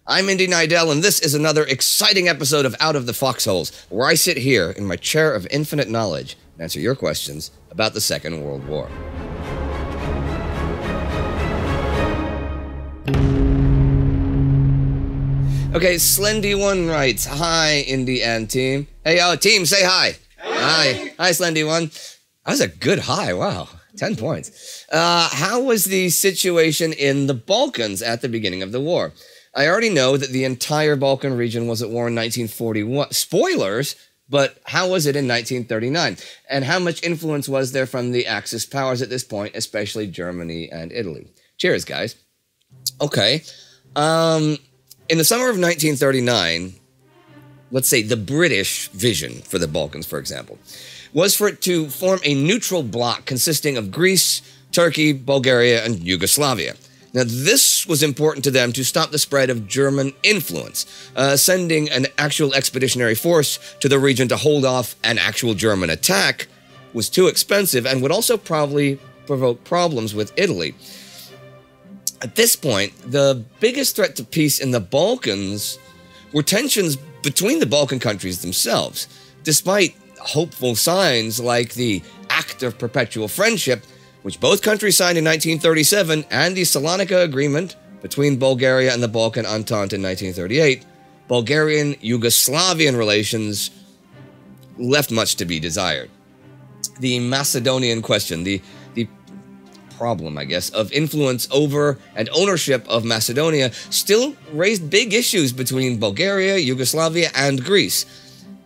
I'm Indy Neidell, and this is another exciting episode of Out of the Foxholes, where I sit here in my chair of infinite knowledge and answer your questions about the Second World War. Okay, Slendy1 writes, "Hi, Indy and team." Hey, team, say hi. Hi. Hi, Slendy1. That was a good hi, wow. 10 points. How was the situation in the Balkans at the beginning of the war? I already know that the entire Balkan region was at war in 1941. Spoilers, but how was it in 1939? And how much influence was there from the Axis powers at this point, especially Germany and Italy? Cheers, guys. Okay. In the summer of 1939, let's say the British vision for the Balkans, for example, was for it to form a neutral bloc consisting of Greece, Turkey, Bulgaria, and Yugoslavia. Now, this was important to them to stop the spread of German influence. Sending an actual expeditionary force to the region to hold off an actual German attack was too expensive and would also probably provoke problems with Italy. At this point, the biggest threat to peace in the Balkans were tensions between the Balkan countries themselves. Despite hopeful signs like the Act of Perpetual Friendship, which both countries signed in 1937, and the Salonika Agreement between Bulgaria and the Balkan Entente in 1938, Bulgarian-Yugoslavian relations left much to be desired. The Macedonian question, the problem, I guess, of influence over and ownership of Macedonia still raised big issues between Bulgaria, Yugoslavia, and Greece.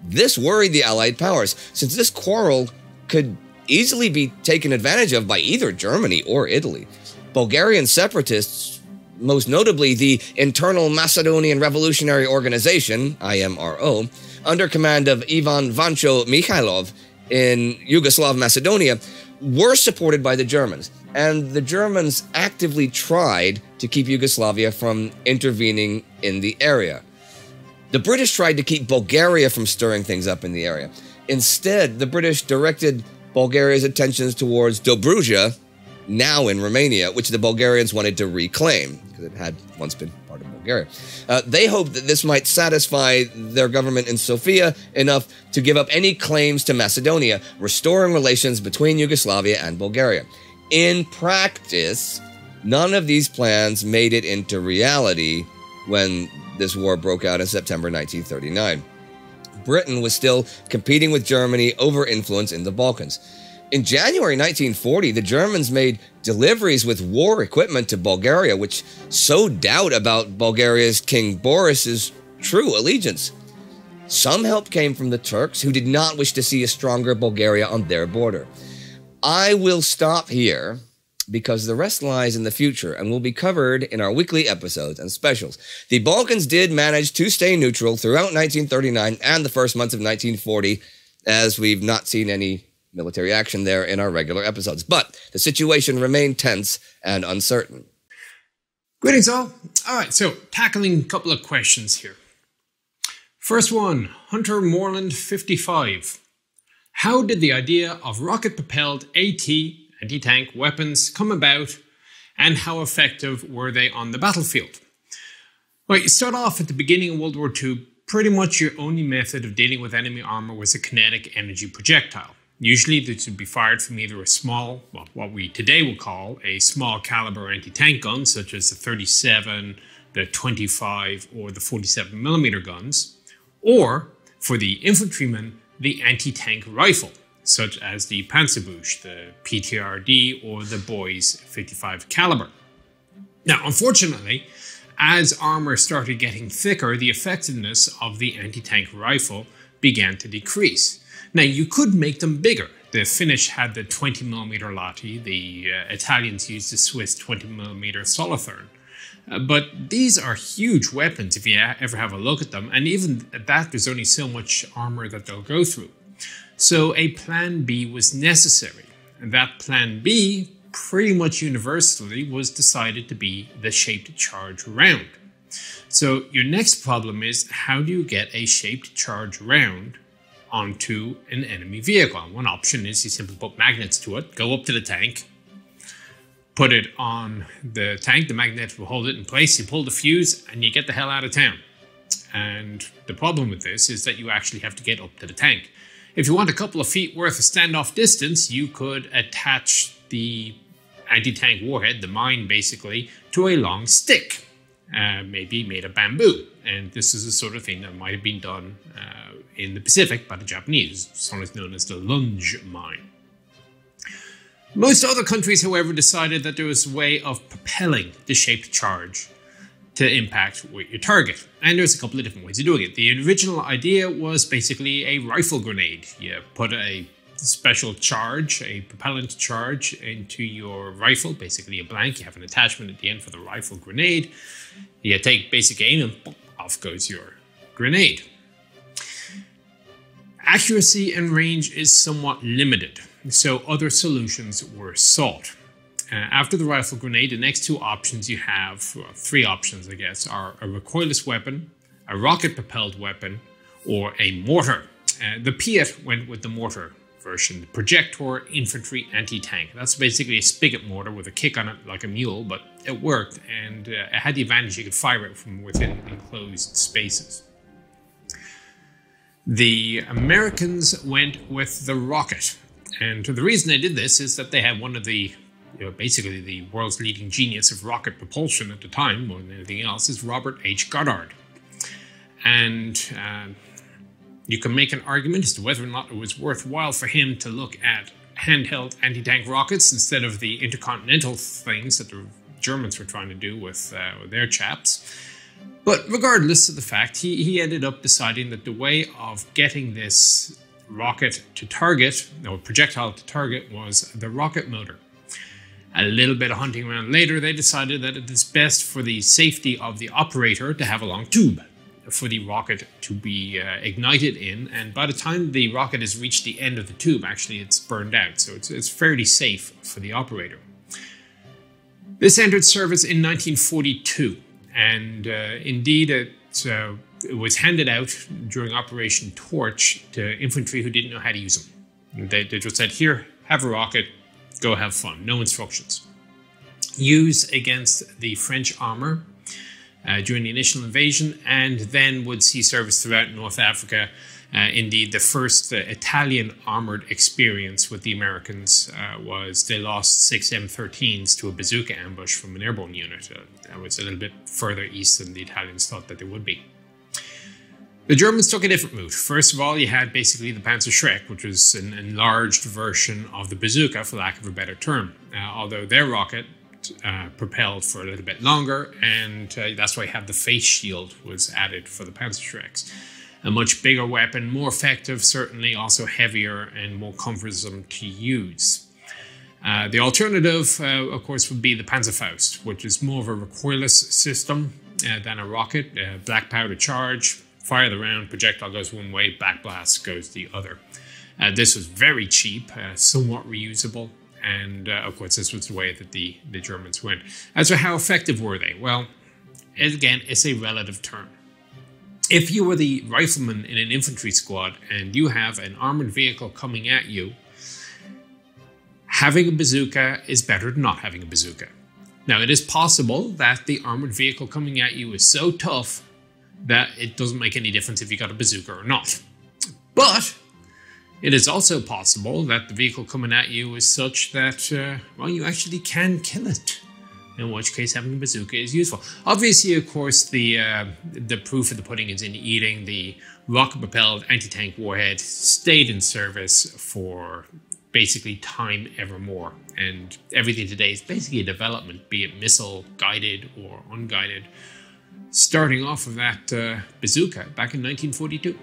This worried the Allied powers, since this quarrel could easily be taken advantage of by either Germany or Italy. Bulgarian separatists, most notably the Internal Macedonian Revolutionary Organization, IMRO, under command of Ivan Vancho Mikhailov in Yugoslav Macedonia, were supported by the Germans, and the Germans actively tried to keep Yugoslavia from intervening in the area. The British tried to keep Bulgaria from stirring things up in the area. Instead, the British directed Bulgaria's attentions towards Dobruja, now in Romania, which the Bulgarians wanted to reclaim, because it had once been part of Bulgaria. They hoped that this might satisfy their government in Sofia enough to give up any claims to Macedonia, restoring relations between Yugoslavia and Bulgaria. In practice, none of these plans made it into reality when this war broke out in September 1939. Britain was still competing with Germany over influence in the Balkans. In January 1940, the Germans made deliveries with war equipment to Bulgaria, which sowed doubt about Bulgaria's King Boris's true allegiance. Some help came from the Turks, who did not wish to see a stronger Bulgaria on their border. I will stop here, because the rest lies in the future and will be covered in our weekly episodes and specials. The Balkans did manage to stay neutral throughout 1939 and the first months of 1940, as we've not seen any military action there in our regular episodes. But the situation remained tense and uncertain. Greetings all. Alright, so tackling a couple of questions here. First one, Hunter Moreland 55. How did the idea of rocket-propelled AT anti-tank weapons come about, and how effective were they on the battlefield? Well, you start off at the beginning of World War II, pretty much your only method of dealing with enemy armor was a kinetic energy projectile. Usually this would be fired from either a small, well, what we today would call a small caliber anti-tank gun, such as the 37, the 25, or the 47mm guns, or, for the infantrymen, the anti-tank rifle, such as the Panzerbuch, the PTRD, or the Boys 55 caliber. Now, unfortunately, as armor started getting thicker, the effectiveness of the anti-tank rifle began to decrease. Now, you could make them bigger. The Finnish had the 20mm Lati, the Italians used the Swiss 20mm Solothurn. But these are huge weapons if you ever have a look at them, and even at that, there's only so much armor that they'll go through. So a plan B was necessary, and that plan B, pretty much universally, was decided to be the shaped charge round. So your next problem is, how do you get a shaped charge round onto an enemy vehicle? One option is you simply put magnets to it, go up to the tank, put it on the tank, the magnet will hold it in place, you pull the fuse, and you get the hell out of town. And the problem with this is that you actually have to get up to the tank. If you want a couple of feet worth of standoff distance, you could attach the anti-tank warhead, the mine basically, to a long stick, maybe made of bamboo. And this is the sort of thing that might have been done in the Pacific by the Japanese, sometimes known as the lunge mine. Most other countries, however, decided that there was a way of propelling the shaped charge to impact with your target. And there's a couple of different ways of doing it. The original idea was basically a rifle grenade. You put a special charge, a propellant charge, into your rifle, basically a blank. You have an attachment at the end for the rifle grenade. You take basic aim and boom, off goes your grenade. Accuracy and range is somewhat limited, so other solutions were sought. After the rifle grenade, the next two options you have, well, three options I guess, are a recoilless weapon, a rocket-propelled weapon, or a mortar. The Piat went with the mortar version, the projector infantry anti-tank. That's basically a spigot mortar with a kick on it like a mule, but it worked, and it had the advantage you could fire it from within enclosed spaces. The Americans went with the rocket, and the reason they did this is that they had one of the, basically the world's leading genius of rocket propulsion at the time, more than anything else, is Robert H. Goddard. And you can make an argument as to whether or not it was worthwhile for him to look at handheld anti-tank rockets instead of the intercontinental things that the Germans were trying to do with their chaps. But regardless of the fact, he ended up deciding that the way of getting this rocket to target, or projectile to target, was the rocket motor. A little bit of hunting around later, they decided that it is best for the safety of the operator to have a long tube for the rocket to be ignited in, and by the time the rocket has reached the end of the tube, actually it's burned out, so it's fairly safe for the operator. This entered service in 1942, and indeed it was handed out during Operation Torch to infantry who didn't know how to use them. They just said, here, have a rocket, go have fun, no instructions. Used against the French armor during the initial invasion, and then would see service throughout North Africa. Indeed, the first Italian armored experience with the Americans was they lost 6 M13s to a bazooka ambush from an airborne unit. That was a little bit further east than the Italians thought that they would be. The Germans took a different route. First of all, you had basically the Panzerschreck, which was an enlarged version of the bazooka, for lack of a better term. Although their rocket propelled for a little bit longer, and that's why you have the face shield was added for the Panzerschrecks. A much bigger weapon, more effective, certainly also heavier and more cumbersome to use. The alternative, of course, would be the Panzerfaust, which is more of a recoilless system than a rocket. Black powder charge, fire the round, projectile goes one way, backblast goes the other. This was very cheap, somewhat reusable, and of course this was the way that the Germans went. As for how effective were they? Well, again, it's a relative term. If you were the rifleman in an infantry squad and you have an armored vehicle coming at you, having a bazooka is better than not having a bazooka. Now, it is possible that the armored vehicle coming at you is so tough that it doesn't make any difference if you got a bazooka or not. But it is also possible that the vehicle coming at you is such that, well, you actually can kill it. In which case, having a bazooka is useful. Obviously, of course, the proof of the pudding is in the eating. The rocket-propelled anti-tank warhead stayed in service for basically time evermore. And everything today is basically a development, be it missile-guided or unguided, starting off of that bazooka back in 1942.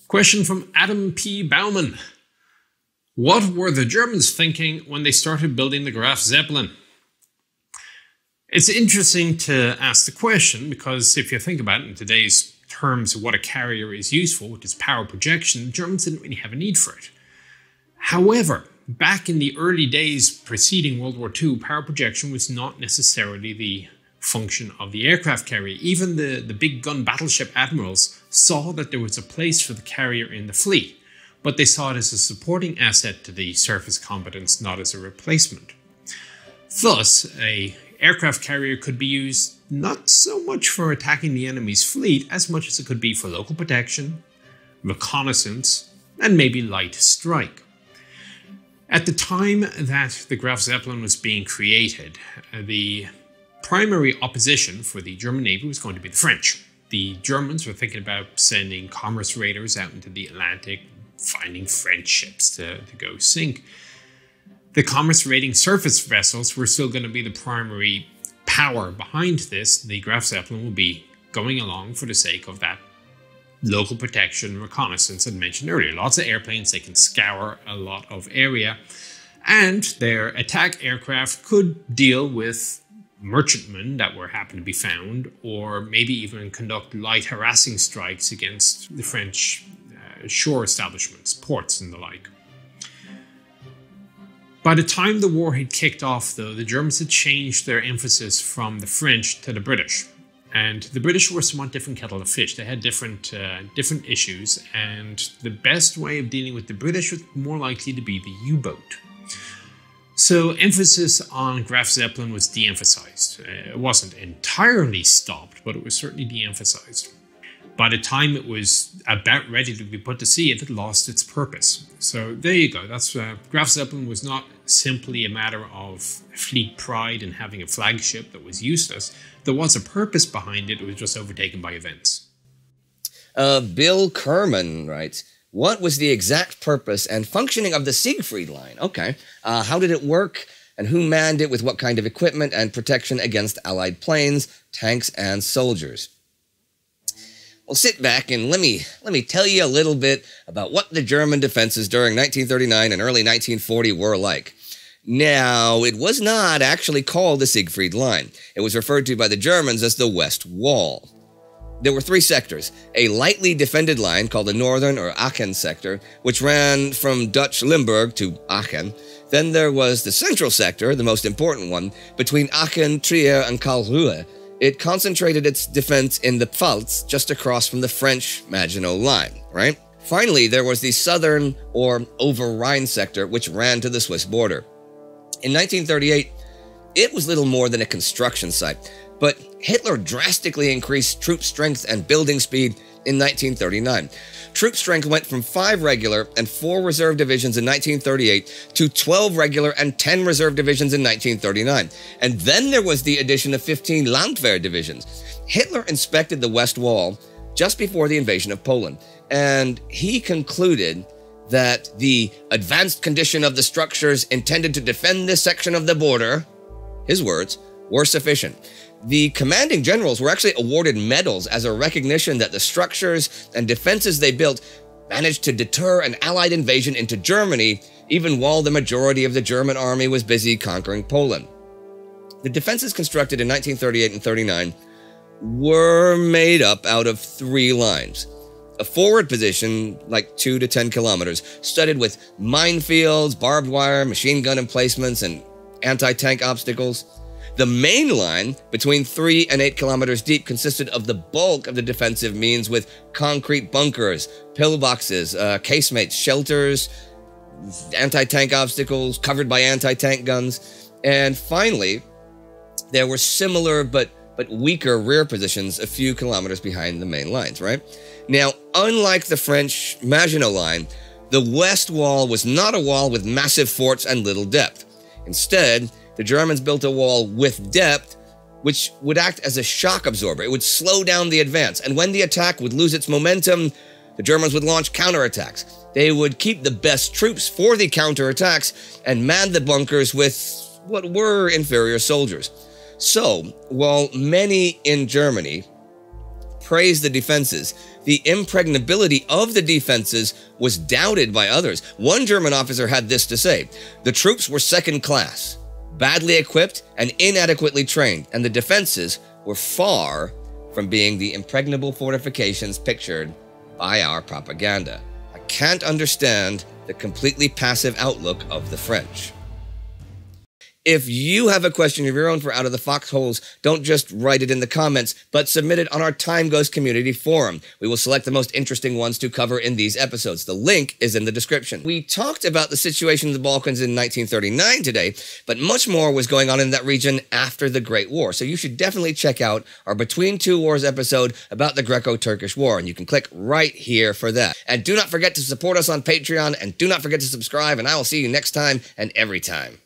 Question from Adam P. Baumann. What were the Germans thinking when they started building the Graf Zeppelin? It's interesting to ask the question because if you think about it in today's terms of what a carrier is used for, which is power projection, the Germans didn't really have a need for it. However, back in the early days preceding World War II, power projection was not necessarily the function of the aircraft carrier. Even the big gun battleship admirals saw that there was a place for the carrier in the fleet, but they saw it as a supporting asset to the surface combatants, not as a replacement. Thus, an aircraft carrier could be used not so much for attacking the enemy's fleet as much as it could be for local protection, reconnaissance, and maybe light strike. At the time that the Graf Zeppelin was being created, the primary opposition for the German Navy was going to be the French. The Germans were thinking about sending commerce raiders out into the Atlantic, finding French ships to go sink. The commerce raiding surface vessels were still going to be the primary power behind this. The Graf Zeppelin will be going along for the sake of that local protection reconnaissance I mentioned earlier. Lots of airplanes, they can scour a lot of area, and their attack aircraft could deal with merchantmen that were happen to be found, or maybe even conduct light harassing strikes against the French shore establishments, ports and the like. By the time the war had kicked off, though, the Germans had changed their emphasis from the French to the British. And the British were somewhat different kettle of fish. They had different issues, and the best way of dealing with the British was more likely to be the U-boat. So emphasis on Graf Zeppelin was de-emphasized. It wasn't entirely stopped, but it was certainly de-emphasized. By the time it was about ready to be put to sea, it had lost its purpose. So there you go. That's Graf Zeppelin was not simply a matter of fleet pride and having a flagship that was useless. There was a purpose behind it. It was just overtaken by events. Bill Kerman writes, what was the exact purpose and functioning of the Siegfried line? Okay. How did it work? And who manned it with what kind of equipment and protection against Allied planes, tanks, and soldiers? Well, sit back and let me tell you a little bit about what the German defenses during 1939 and early 1940 were like. Now, it was not actually called the Siegfried Line. It was referred to by the Germans as the West Wall. There were three sectors: a lightly defended line called the Northern or Aachen sector, which ran from Dutch Limburg to Aachen. Then there was the Central sector, the most important one, between Aachen, Trier, and Karlsruhe. It concentrated its defense in the Pfalz, just across from the French Maginot Line, right? Finally, there was the Southern or Over-Rhine sector, which ran to the Swiss border. In 1938, it was little more than a construction site, but Hitler drastically increased troop strength and building speed in 1939. Troop strength went from 5 regular and 4 reserve divisions in 1938 to 12 regular and 10 reserve divisions in 1939. And then there was the addition of 15 Landwehr divisions. Hitler inspected the West Wall just before the invasion of Poland, and he concluded that the advanced condition of the structures intended to defend this section of the border, his words, were sufficient. The commanding generals were actually awarded medals as a recognition that the structures and defenses they built managed to deter an Allied invasion into Germany, even while the majority of the German army was busy conquering Poland. The defenses constructed in 1938 and 39 were made up out of 3 lines. A forward position, like 2 to 10 kilometers, studded with minefields, barbed wire, machine gun emplacements, and anti-tank obstacles. The main line, between 3 and 8 kilometers deep, consisted of the bulk of the defensive means with concrete bunkers, pillboxes, casemates, shelters, anti-tank obstacles covered by anti-tank guns. And finally, there were similar but weaker rear positions a few kilometers behind the main lines, right? Now, unlike the French Maginot Line, the West Wall was not a wall with massive forts and little depth. Instead, the Germans built a wall with depth, which would act as a shock absorber. It would slow down the advance, and when the attack would lose its momentum, the Germans would launch counterattacks. They would keep the best troops for the counterattacks and man the bunkers with what were inferior soldiers. So, while many in Germany praised the defenses, the impregnability of the defenses was doubted by others. One German officer had this to say: the troops were second class, badly equipped and inadequately trained, and the defenses were far from being the impregnable fortifications pictured by our propaganda. I can't understand the completely passive outlook of the French. If you have a question of your own for Out of the Foxholes, don't just write it in the comments, but submit it on our TimeGhost community forum. We will select the most interesting ones to cover in these episodes. The link is in the description. We talked about the situation in the Balkans in 1939 today, but much more was going on in that region after the Great War. So you should definitely check out our Between Two Wars episode about the Greco-Turkish War, and you can click right here for that. And do not forget to support us on Patreon, and do not forget to subscribe, and I will see you next time and every time.